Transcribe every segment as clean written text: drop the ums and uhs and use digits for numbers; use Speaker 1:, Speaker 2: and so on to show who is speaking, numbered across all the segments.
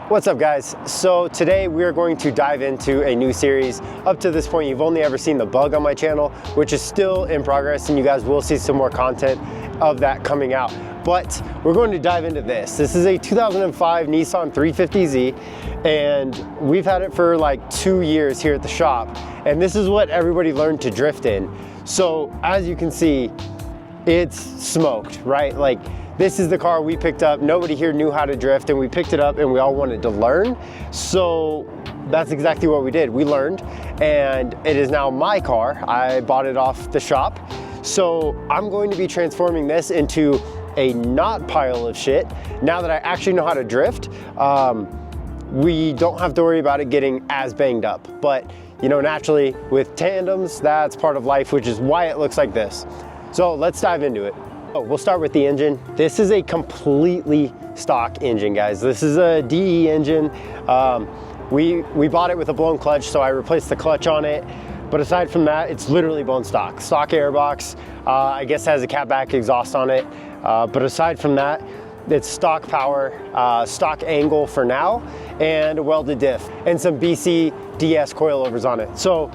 Speaker 1: What's up, guys? So today we are going to dive into a new series. Up to this point, you've only ever seen the bug on my channel, which is still in progress, and you guys will see some more content of that coming out. But we're going to dive into this. This is a 2005 Nissan 350Z, and we've had it for like 2 years here at the shop. And this is what everybody learned to drift in. So as you can see, it's smoked, right? Like, this is the car we picked up. Nobody here knew how to drift, and we picked it up and we all wanted to learn. So that's exactly what we did. We learned, and it is now my car. I bought it off the shop. So I'm going to be transforming this into a not pile of shit. Now that I actually know how to drift, we don't have to worry about it getting as banged up. But you know, naturally with tandems, that's part of life, which is why it looks like this. So let's dive into it. Oh, we'll start with the engine. This is a completely stock engine, guys. This is a DE engine. We bought it with a blown clutch, so I replaced the clutch on it. But aside from that, it's literally bone stock. Stock airbox, I guess has a catback exhaust on it. But aside from that, it's stock power, stock angle for now, and a welded diff, and some BC DS coilovers on it. So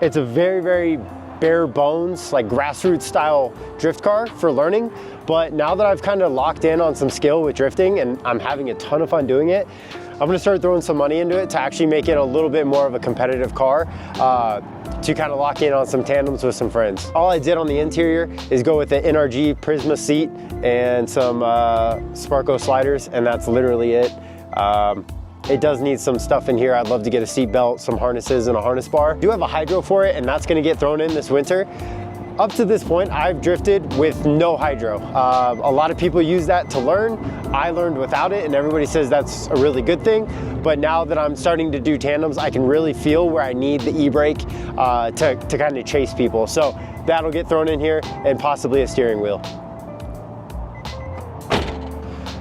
Speaker 1: it's a very, very bare bones, like grassroots style drift car for learning. But now that I've kind of locked in on some skill with drifting and I'm having a ton of fun doing it, I'm gonna start throwing some money into it to actually make it a little bit more of a competitive car, to kind of lock in on some tandems with some friends. All I did on the interior is go with the NRG Prisma seat and some Sparco sliders, and that's literally it. It does need some stuff in here. I'd love to get a seat belt, some harnesses, and a harness bar. I do have a hydro for it, and that's gonna get thrown in this winter. Up to this point, I've drifted with no hydro. A lot of people use that to learn. I learned without it, and everybody says that's a really good thing. But now that I'm starting to do tandems, I can really feel where I need the e-brake to kind of chase people. So that'll get thrown in here, and possibly a steering wheel.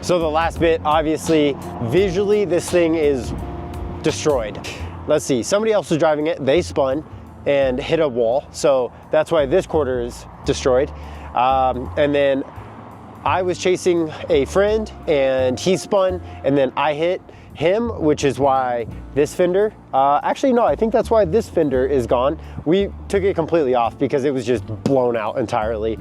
Speaker 1: So the last bit, obviously, visually, this thing is destroyed. Let's see, somebody else was driving it, they spun and hit a wall. So that's why this quarter is destroyed. And then I was chasing a friend and he spun, and then I hit him, which is why this fender, actually no, I think that's why this fender is gone. We took it completely off because it was just blown out entirely.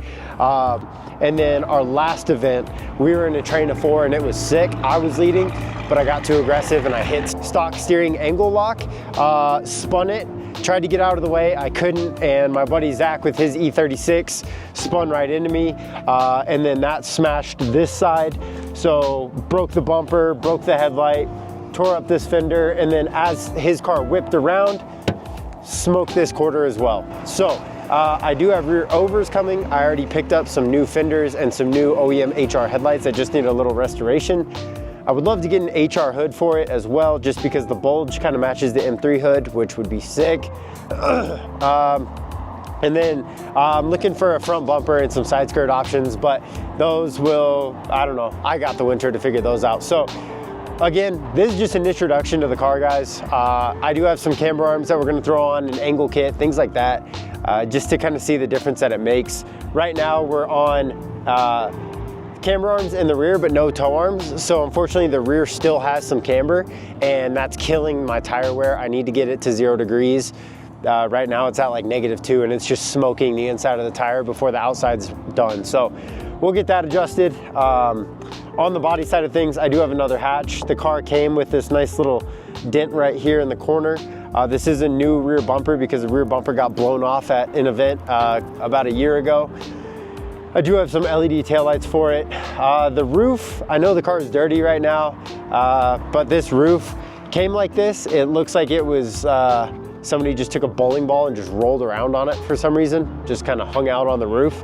Speaker 1: And then our last event, we were in a train of 4 and it was sick. I was leading, but I got too aggressive and I hit stock steering angle lock, spun it, tried to get out of the way, I couldn't, and my buddy Zach with his E36 spun right into me, and then that smashed this side. So broke the bumper, broke the headlight, tore up this fender, and then as his car whipped around, smoked this quarter as well. So I do have rear overs coming. I already picked up some new fenders and some new OEM HR headlights that just need a little restoration. I would love to get an HR hood for it as well, just because the bulge kind of matches the M3 hood, which would be sick. And then I'm looking for a front bumper and some side skirt options, but those will, I don't know, I got the winter to figure those out. So again, this is just an introduction to the car, guys. I do have some camber arms that we're gonna throw on, an angle kit, things like that, just to kind of see the difference that it makes. Right now we're on camber arms in the rear, but no toe arms. So unfortunately the rear still has some camber, and that's killing my tire wear. I need to get it to 0 degrees. Right now it's at like -2, and it's just smoking the inside of the tire before the outside's done. So we'll get that adjusted. On the body side of things, I do have another hatch. The car came with this nice little dent right here in the corner. This is a new rear bumper because the rear bumper got blown off at an event about a year ago. I do have some LED taillights for it. The roof, I know the car is dirty right now, but this roof came like this. It looks like it was, somebody just took a bowling ball and just rolled around on it for some reason, just kind of hung out on the roof.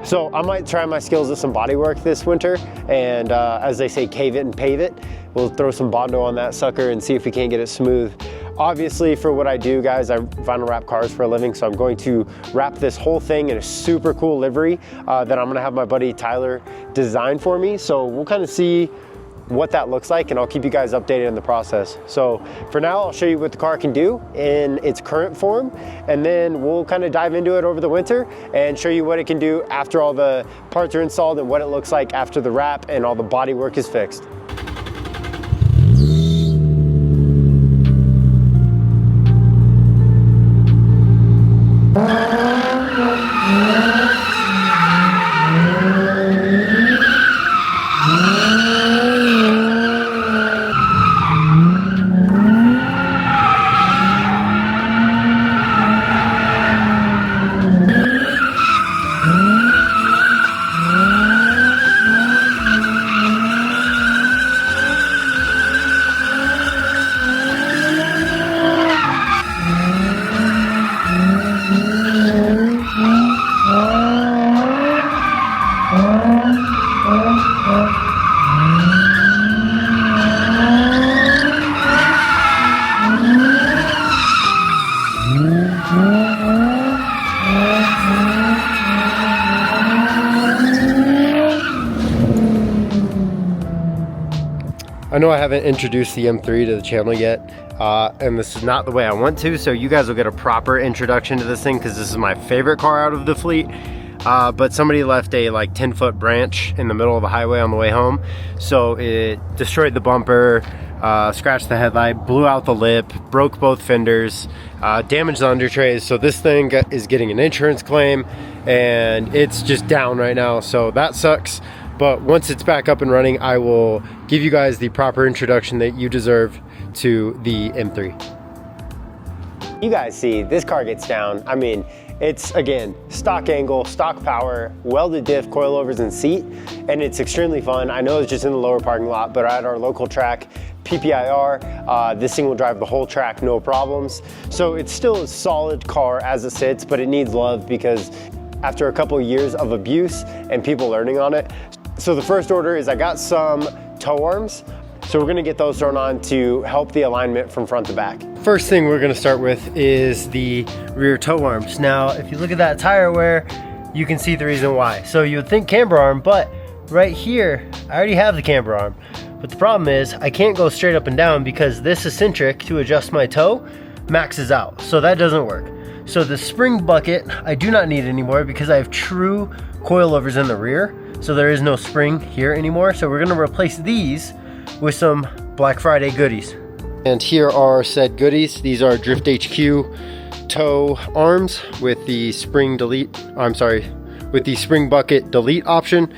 Speaker 1: So I might try my skills at some body work this winter, and as they say, cave it and pave it. We'll throw some Bondo on that sucker and see if we can't get it smooth. Obviously, for what I do, guys, I vinyl wrap cars for a living, so I'm going to wrap this whole thing in a super cool livery that I'm gonna have my buddy Tyler design for me. So we'll kind of see what that looks like, and I'll keep you guys updated in the process. So for now, I'll show you what the car can do in its current form, and then we'll kind of dive into it over the winter and show you what it can do after all the parts are installed and what it looks like after the wrap and all the body work is fixed. I know I haven't introduced the M3 to the channel yet, and this is not the way I want to, so you guys will get a proper introduction to this thing because this is my favorite car out of the fleet. But somebody left a like 10-foot branch in the middle of the highway on the way home, so it destroyed the bumper, scratched the headlight, blew out the lip, broke both fenders, damaged the under trays. So this thing is getting an insurance claim and it's just down right now, so that sucks. But once it's back up and running, I will give you guys the proper introduction that you deserve to the M3. You guys see, this car gets down. I mean, it's, again, stock angle, stock power, welded diff, coilovers, and seat, and it's extremely fun. I know it's just in the lower parking lot, but at our local track, PPIR, this thing will drive the whole track, no problems. So it's still a solid car as it sits, but it needs love because after a couple years of abuse and people learning on it. So the first order is I got some tow arms. So we're gonna get those thrown on to help the alignment from front to back. First thing we're gonna start with is the rear tow arms. Now, if you look at that tire wear, you can see the reason why. So you would think camber arm, but right here, I already have the camber arm. But the problem is I can't go straight up and down because this eccentric to adjust my toe maxes out. So that doesn't work. So the spring bucket, I do not need anymore because I have true coilovers in the rear. So there is no spring here anymore. So we're gonna replace these with some Black Friday goodies. And here are said goodies. These are Drift HQ toe arms with the spring delete, with the spring bucket delete option.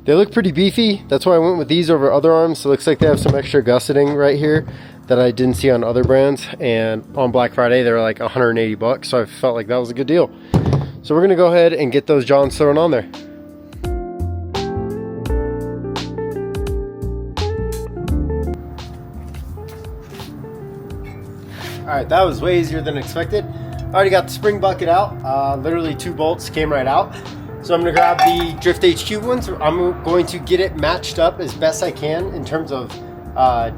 Speaker 1: They look pretty beefy. That's why I went with these over other arms. It looks like they have some extra gusseting right here that I didn't see on other brands. And on Black Friday, they were like 180 bucks. So I felt like that was a good deal. So we're gonna go ahead and get those Johns thrown on there. All right, that was way easier than expected. I already got the spring bucket out. Literally 2 bolts came right out. So I'm gonna grab the Drift HQ ones. I'm going to get it matched up as best I can in terms of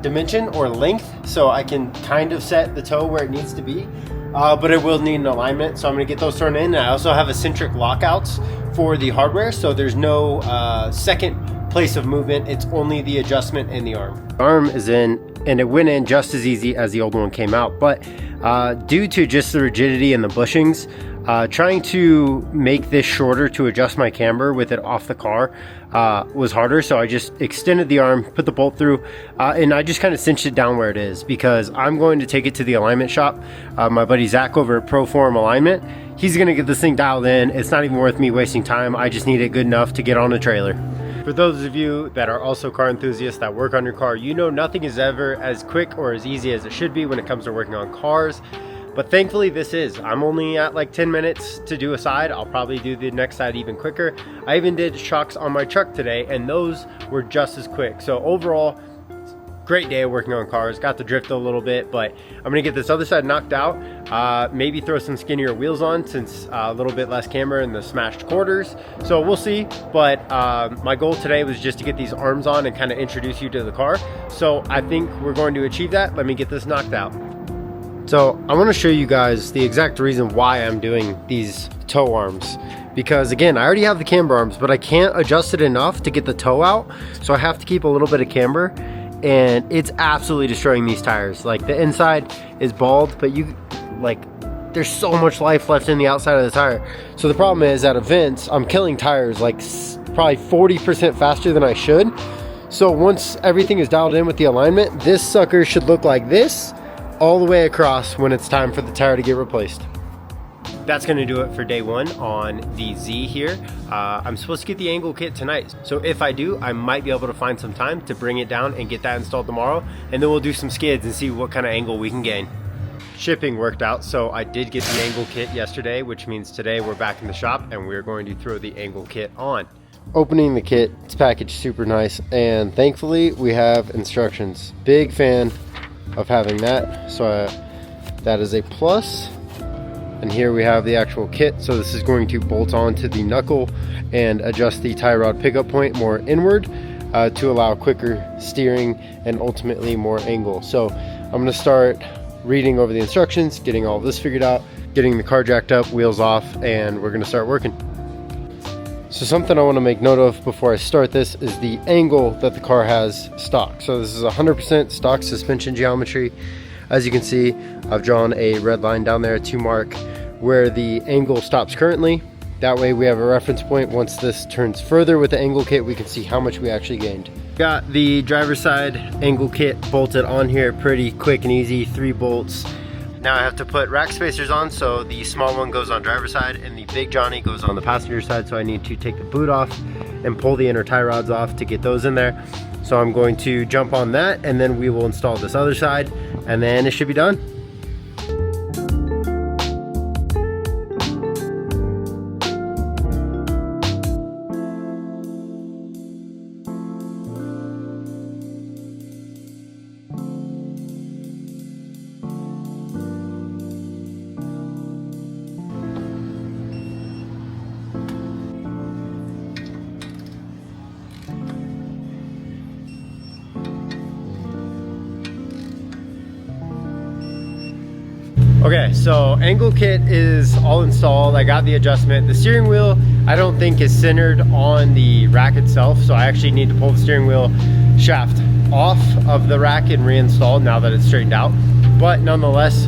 Speaker 1: dimension or length, so I can kind of set the toe where it needs to be. But it will need an alignment, so I'm gonna get those thrown in. And I also have eccentric lockouts for the hardware, so there's no second place of movement. It's only the adjustment in the arm. The arm is in, and it went in just as easy as the old one came out, but due to just the rigidity and the bushings, trying to make this shorter to adjust my camber with it off the car was harder. So I just extended the arm, put the bolt through, and I just kind of cinched it down where it is because I'm going to take it to the alignment shop. My buddy Zach over at Proform Alignment, he's gonna get this thing dialed in. It's not even worth me wasting time. I just need it good enough to get on a trailer. For those of you that are also car enthusiasts that work on your car, you know nothing is ever as quick or as easy as it should be when it comes to working on cars. But thankfully this is. I'm only at like 10 minutes to do a side. I'll probably do the next side even quicker. I even did shocks on my truck today and those were just as quick. So overall, great day of working on cars. Got to drift a little bit, but I'm gonna get this other side knocked out. Maybe throw some skinnier wheels on since a little bit less camber in the smashed quarters. So we'll see, but my goal today was just to get these arms on and kind of introduce you to the car. So I think we're going to achieve that. Let me get this knocked out. So I want to show you guys the exact reason why I'm doing these toe arms. Because again, I already have the camber arms, but I can't adjust it enough to get the toe out. So I have to keep a little bit of camber. And it's absolutely destroying these tires. Like the inside is bald, but there's so much life left in the outside of the tire. So the problem is at events, I'm killing tires like probably 40% faster than I should. So once everything is dialed in with the alignment, this sucker should look like this all the way across when it's time for the tire to get replaced. That's gonna do it for day one on the Z here. I'm supposed to get the angle kit tonight. So if I do, I might be able to find some time to bring it down and get that installed tomorrow. And then we'll do some skids and see what kind of angle we can gain. Shipping worked out, so I did get the angle kit yesterday, which means today we're back in the shop and we're going to throw the angle kit on. Opening the kit, it's packaged super nice, and thankfully we have instructions. Big fan of having that, so that is a plus. And here we have the actual kit. So this is going to bolt onto the knuckle and adjust the tie rod pickup point more inward to allow quicker steering and ultimately more angle. So I'm going to start reading over the instructions, getting all this figured out, getting the car jacked up, wheels off, and we're going to start working. So something I want to make note of before I start this is the angle that the car has stock. So this is 100% stock suspension geometry. As you can see, I've drawn a red line down there to mark where the angle stops currently. That way we have a reference point. Once this turns further with the angle kit, we can see how much we actually gained. Got the driver's side angle kit bolted on here pretty quick and easy, 3 bolts. Now I have to put rack spacers on, so the small one goes on driver's side and the big Johnny goes on the passenger side. So I need to take the boot off and pull the inner tie rods off to get those in there. So I'm going to jump on that and then we will install this other side and then it should be done. Okay, so angle kit is all installed. I got the adjustment. The steering wheel, I don't think is centered on the rack itself, so I actually need to pull the steering wheel shaft off of the rack and reinstall now that it's straightened out. But nonetheless,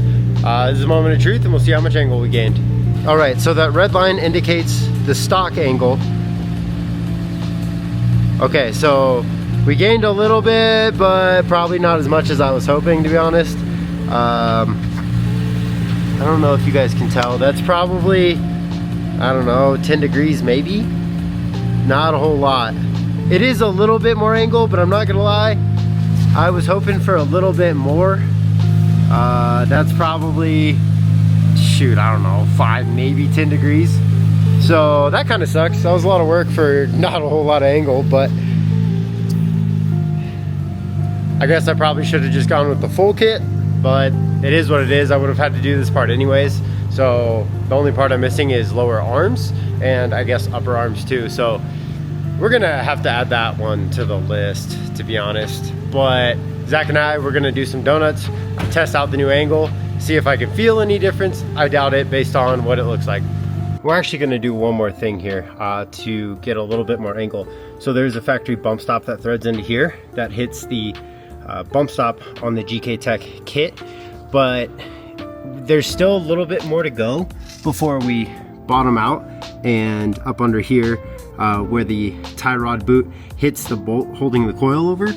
Speaker 1: this is a moment of truth and we'll see how much angle we gained. All right, so that red line indicates the stock angle. Okay, so we gained a little bit, but probably not as much as I was hoping, to be honest. I don't know if you guys can tell. That's probably, I don't know, 10 degrees maybe? Not a whole lot. It is a little bit more angle, but I'm not gonna lie, I was hoping for a little bit more. That's probably, shoot, I don't know, 5, maybe 10 degrees. So that kind of sucks. That was a lot of work for not a whole lot of angle, but I guess I probably should have just gone with the full kit. But it is what it is. I would have had to do this part anyways. So the only part I'm missing is lower arms and I guess upper arms too. So we're gonna have to add that one to the list, to be honest. But Zach and I, we're gonna do some donuts, test out the new angle, see if I can feel any difference. I doubt it based on what it looks like. We're actually gonna do one more thing here to get a little bit more angle. So there's a factory bump stop that threads into here that hits the bump stop on the GK Tech kit, but there's still a little bit more to go before we bottom out and up under here where the tie rod boot hits the bolt holding the coil over.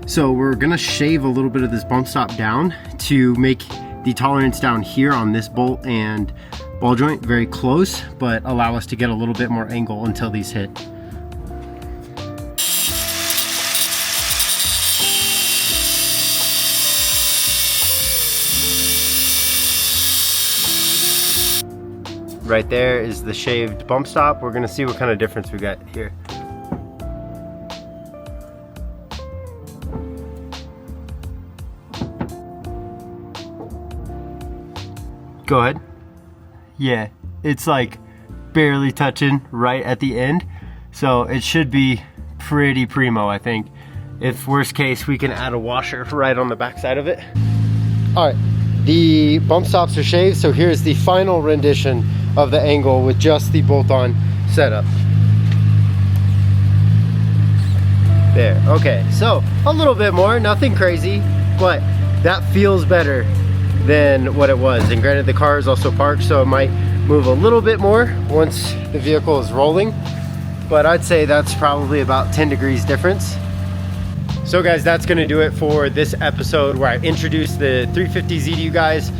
Speaker 1: So we're gonna shave a little bit of this bump stop down to make the tolerance down here on this bolt and ball joint very close, but allow us to get a little bit more angle until these hit. Right there is the shaved bump stop. We're gonna see what kind of difference we got here. Go ahead. Yeah, it's like barely touching right at the end. So it should be pretty primo, I think. If worst case, we can add a washer right on the back side of it. All right, the bump stops are shaved, so here's the final rendition of the angle with just the bolt-on setup. There, okay, so a little bit more, nothing crazy, but that feels better than what it was. And granted, the car is also parked, so it might move a little bit more once the vehicle is rolling, but I'd say that's probably about 10 degrees difference. So guys, that's gonna do it for this episode where I introduced the 350Z to you guys.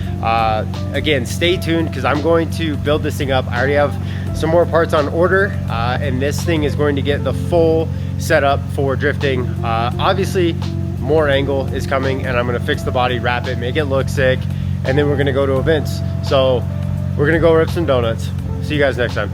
Speaker 1: Again, stay tuned because I'm going to build this thing up. I already have some more parts on order and this thing is going to get the full setup for drifting. Obviously, more angle is coming and I'm gonna fix the body, wrap it, make it look sick, and then we're gonna go to events. So we're gonna go rip some donuts. See you guys next time.